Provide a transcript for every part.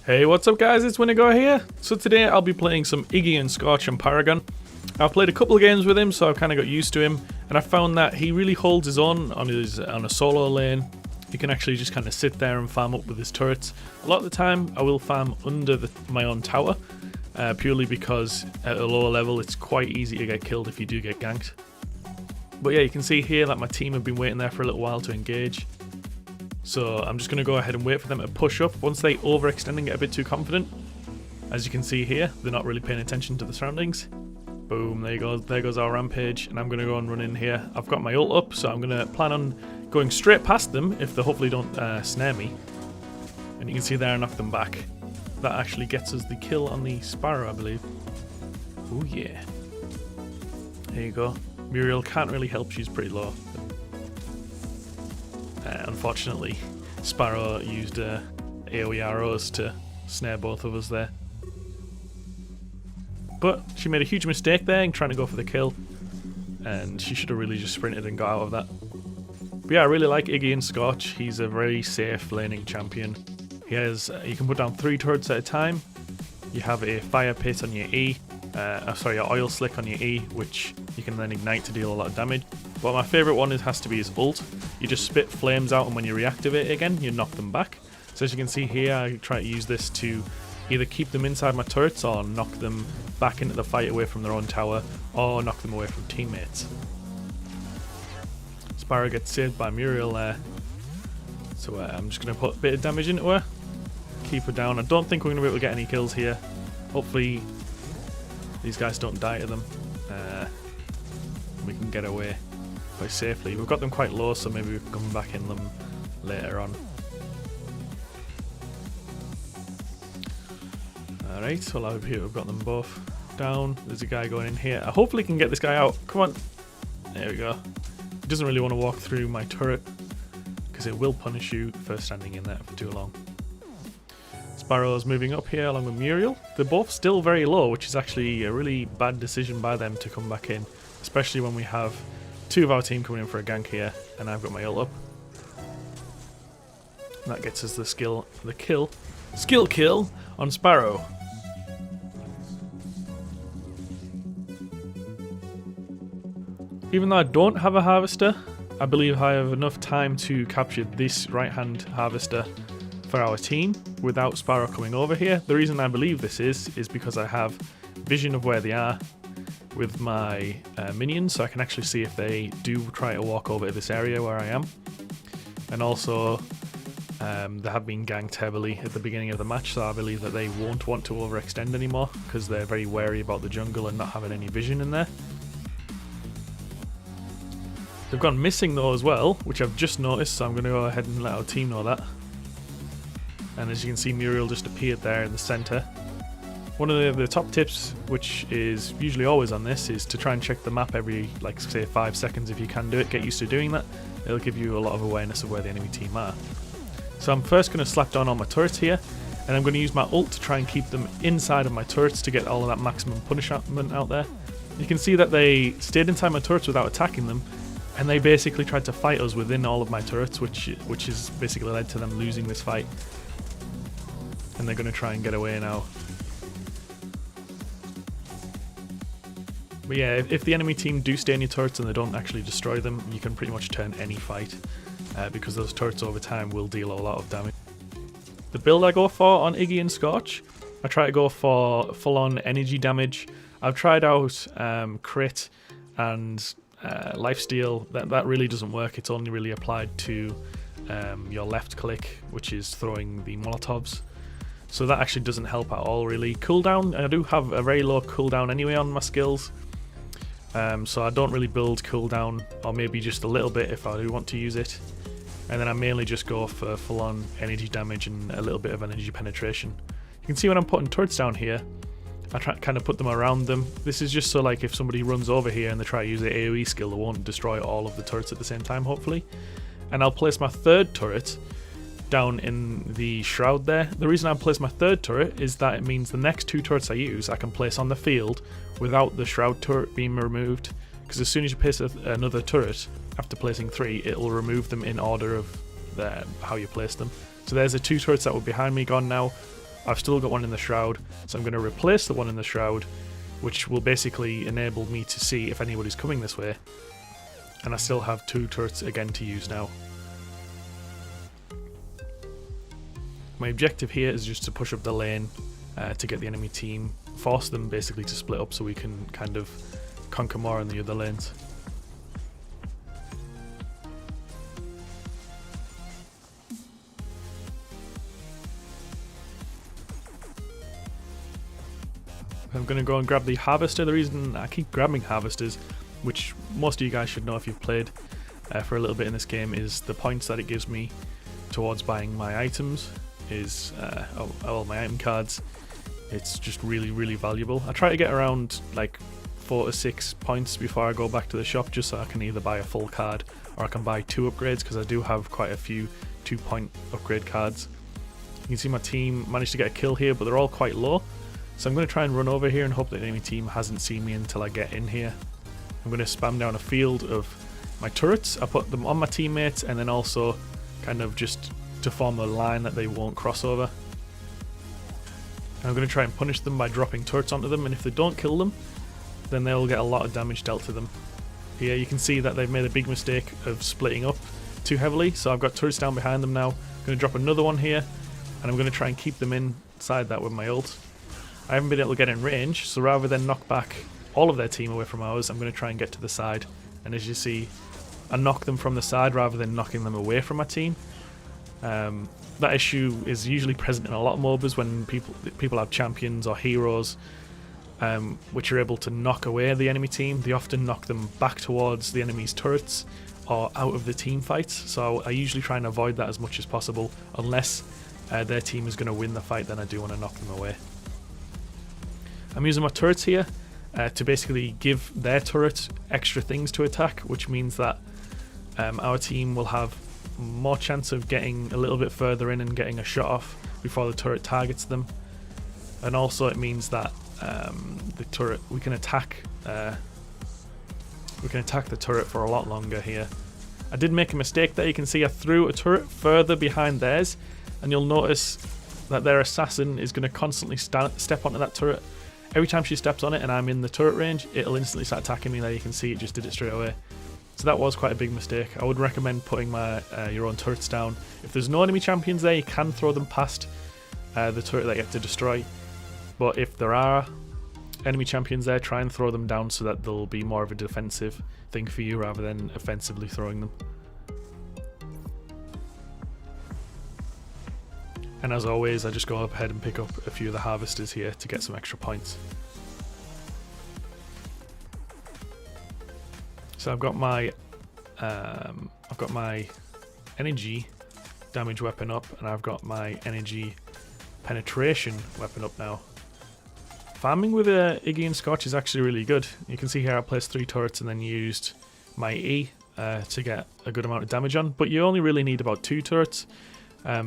Hey, what's up guys, it's Wintergore here. So today I'll be playing some Iggy and Scorch on Paragon. I've played a couple of games with him, so I've kind of got used to him, and I found that he really holds his own on a solo lane. He can actually just kind of sit there and farm up with his turrets. A lot of the time I will farm under my own tower, purely because at a lower level it's quite easy to get killed if you do get ganked. But yeah, you can see here that my team have been waiting there for a little while to engage. So I'm just going to go ahead and wait for them to push up. Once they overextend and get a bit too confident, as you can see here, they're not really paying attention to the surroundings. Boom, there goes our rampage, and I'm going to go and run in here. I've got my ult up, so I'm going to plan on going straight past them if they hopefully don't snare me. And you can see there I knocked them back. That actually gets us the kill on the Sparrow, I believe. Oh yeah. There you go. Muriel can't really help, she's pretty low. Unfortunately, Sparrow used AoE arrows to snare both of us there. But she made a huge mistake there in trying to go for the kill, and she should have really just sprinted and got out of that. But yeah, I really like Iggy and Scorch. He's a very safe laning champion. You can put down 3 turrets at a time. You have a fire pit on your E, your oil slick on your E, which you can then ignite to deal a lot of damage. But my favourite one has to be his ult. You just spit flames out, and when you reactivate it again, you knock them back. So as you can see here, I try to use this to either keep them inside my turrets or knock them back into the fight away from their own tower, or knock them away from teammates. Sparrow gets saved by Muriel there. So I'm just going to put a bit of damage into her. Keep her down. I don't think we're going to be able to get any kills here. Hopefully these guys don't die to them. We can get away quite safely. We've got them quite low, so maybe we can come back in them later on. Alright, well over here we've got them both down. There's a guy going in here. I hopefully can get this guy out. Come on. There we go. He doesn't really want to walk through my turret, because it will punish you for standing in there for too long. Sparrow's moving up here along with Muriel. They're both still very low, which is actually a really bad decision by them to come back in, especially when we have 2 of our team coming in for a gank here, and I've got my ult up. And that gets us the skill kill on Sparrow. Even though I don't have a harvester, I believe I have enough time to capture this right-hand harvester for our team without Sparrow coming over here. The reason I believe this is because I have vision of where they are with my minions, so I can actually see if they do try to walk over to this area where I am. And also they have been ganked heavily at the beginning of the match, so I believe that they won't want to overextend anymore because they're very wary about the jungle and not having any vision in there. They've gone missing though as well, which I've just noticed, so I'm going to go ahead and let our team know that. And as you can see, Muriel just appeared there in the centre. One of the top tips, which is usually always on this, is to try and check the map every, like, say 5 seconds if you can do it. Get used to doing that. It'll give you a lot of awareness of where the enemy team are. So I'm first going to slap down all my turrets here, and I'm going to use my ult to try and keep them inside of my turrets to get all of that maximum punishment out there. You can see that they stayed inside my turrets without attacking them, and they basically tried to fight us within all of my turrets, which has basically led to them losing this fight. And they're going to try and get away now. But yeah, if the enemy team do stay in your turrets and they don't actually destroy them, you can pretty much turn any fight, because those turrets over time will deal a lot of damage. The build I go for on Iggy and Scorch, I try to go for full-on energy damage. I've tried out crit and lifesteal. That really doesn't work. It's only really applied to your left click, which is throwing the molotovs. So that actually doesn't help at all really. Cooldown, I do have a very low cooldown anyway on my skills. So I don't really build cooldown, or maybe just a little bit if I do want to use it. And then I mainly just go for full-on energy damage and a little bit of energy penetration. You can see when I'm putting turrets down here, I try to kind of put them around them. This is just so like if somebody runs over here and they try to use the AoE skill, they won't destroy all of the turrets at the same time, hopefully. And I'll place my 3rd turret down in the shroud there. The reason I place my 3rd turret is that it means the next 2 turrets I use I can place on the field without the shroud turret being removed, because as soon as you place another turret after placing 3, it will remove them in order of how you place them. So there's the 2 turrets that were behind me gone now. I've still got one in the shroud, so I'm going to replace the one in the shroud, which will basically enable me to see if anybody's coming this way. And I still have 2 turrets again to use now. My objective here is just to push up the lane to get the enemy team, force them basically to split up so we can kind of conquer more in the other lanes. I'm going to go and grab the harvester. The reason I keep grabbing harvesters, which most of you guys should know if you've played for a little bit in this game, is the points that it gives me towards buying my items, is all my item cards. It's just really valuable. I try to get around like 4 to 6 points before I go back to the shop, just so I can either buy a full card or I can buy 2 upgrades, because I do have quite a few 2-point upgrade cards. You can see my team managed to get a kill here, but they're all quite low. So I'm going to try and run over here and hope that the enemy team hasn't seen me until I get in here. I'm going to spam down a field of my turrets. I put them on my teammates and then also kind of just to form a line that they won't cross over. And I'm going to try and punish them by dropping turrets onto them, and if they don't kill them, then they'll get a lot of damage dealt to them. Here you can see that they've made a big mistake of splitting up too heavily, so I've got turrets down behind them now. I'm going to drop another one here, and I'm going to try and keep them inside that with my ult. I haven't been able to get in range, so rather than knock back all of their team away from ours, I'm going to try and get to the side. And as you see, I knock them from the side rather than knocking them away from my team. That issue is usually present in a lot of MOBAs when people have champions or heroes which are able to knock away the enemy team. They often knock them back towards the enemy's turrets or out of the team fights, so I usually try and avoid that as much as possible. Unless their team is going to win the fight, then I do want to knock them away. I'm using my turrets here to basically give their turret extra things to attack, which means that our team will have more chance of getting a little bit further in and getting a shot off before the turret targets them. And also it means that the turret, we can attack the turret for a lot longer here. I did make a mistake there. You can see I threw a turret further behind theirs, and you'll notice that their assassin is going to constantly step onto that turret. Every time she steps on it and I'm in the turret range, it'll instantly start attacking me. There you can see it just did it straight away. So that was quite a big mistake. I would recommend putting your own turrets down. If there's no enemy champions there, you can throw them past the turret that you have to destroy. But if there are enemy champions there, try and throw them down so that they'll be more of a defensive thing for you rather than offensively throwing them. And as always, I just go up ahead and pick up a few of the harvesters here to get some extra points. So I've got my energy damage weapon up, and I've got my energy penetration weapon up now. Farming with Iggy and Scorch is actually really good. You can see here I placed 3 turrets and then used my E to get a good amount of damage on. But you only really need about 2 turrets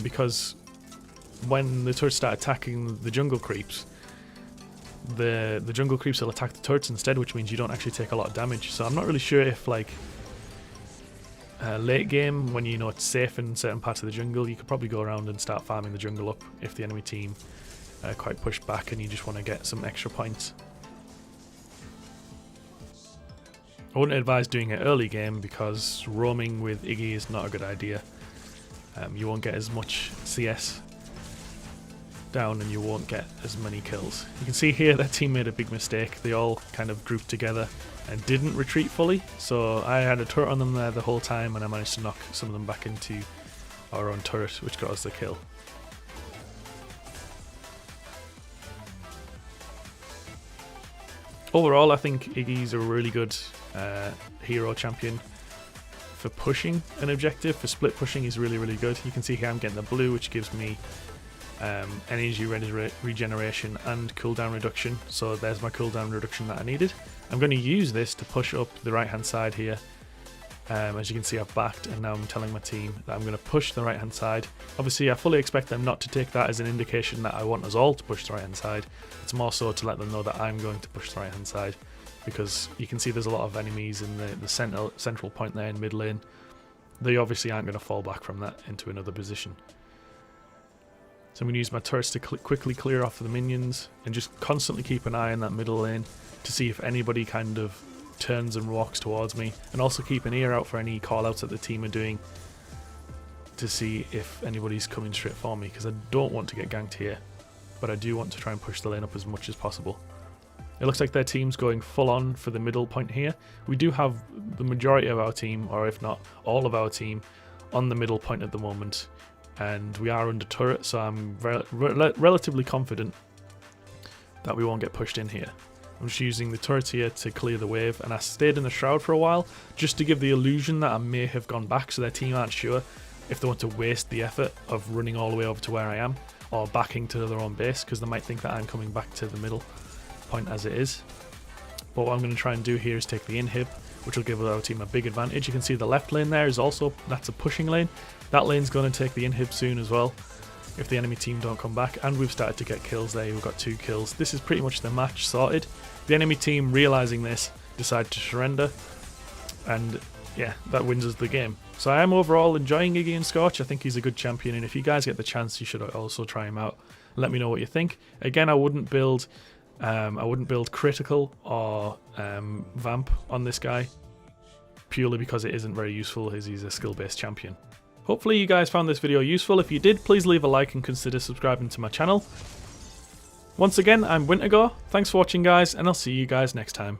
because when the turrets start attacking the jungle creeps, the jungle creeps will attack the turrets instead, which means you don't actually take a lot of damage. So I'm not really sure if like late game, when you know it's safe in certain parts of the jungle, you could probably go around and start farming the jungle up if the enemy team quite pushed back and you just want to get some extra points. I wouldn't advise doing it early game because roaming with Iggy is not a good idea. You won't get as much CS down and you won't get as many kills. You can see here that team made a big mistake. They all kind of grouped together and didn't retreat fully, so I had a turret on them there the whole time and I managed to knock some of them back into our own turret, which got us the kill. Overall, I think Iggy's a really good hero champion for pushing an objective. For split pushing, he's really good. You can see here I'm getting the blue, which gives me energy regeneration and cooldown reduction. So there's my cooldown reduction that I needed. I'm going to use this to push up the right hand side here. As you can see, I've backed and now I'm telling my team that I'm going to push the right hand side. Obviously I fully expect them not to take that as an indication that I want us all to push the right hand side. It's more so to let them know that I'm going to push the right hand side, because you can see there's a lot of enemies in the central point there in mid lane. They obviously aren't going to fall back from that into another position. So I'm going to use my turrets to quickly clear off the minions and just constantly keep an eye on that middle lane to see if anybody kind of turns and walks towards me, and also keep an ear out for any callouts that the team are doing to see if anybody's coming straight for me, because I don't want to get ganked here, but I do want to try and push the lane up as much as possible. It looks like their team's going full on for the middle point here. We do have the majority of our team, or if not all of our team, on the middle point at the moment, and we are under turret, so I'm relatively confident that we won't get pushed in here. I'm just using the turret here to clear the wave, and I stayed in the shroud for a while just to give the illusion that I may have gone back, so their team aren't sure if they want to waste the effort of running all the way over to where I am or backing to their own base, because they might think that I'm coming back to the middle point as it is. But what I'm going to try and do here is take the inhib, which will give our team a big advantage. You can see the left lane there is also, that's a pushing lane. That lane's going to take the inhib soon as well if the enemy team don't come back, and we've started to get kills there. We've got 2 kills. This is pretty much the match sorted. The enemy team, realizing this, decide to surrender, and yeah, that wins us the game. So I am overall enjoying Iggy and Scorch. I think he's a good champion, and if you guys get the chance, you should also try him out. Let me know what you think. Again, I wouldn't build critical or vamp on this guy, purely because it isn't very useful as he's a skill-based champion. Hopefully you guys found this video useful. If you did, please leave a like and consider subscribing to my channel. Once again, I'm Wintergore. Thanks for watching, guys, and I'll see you guys next time.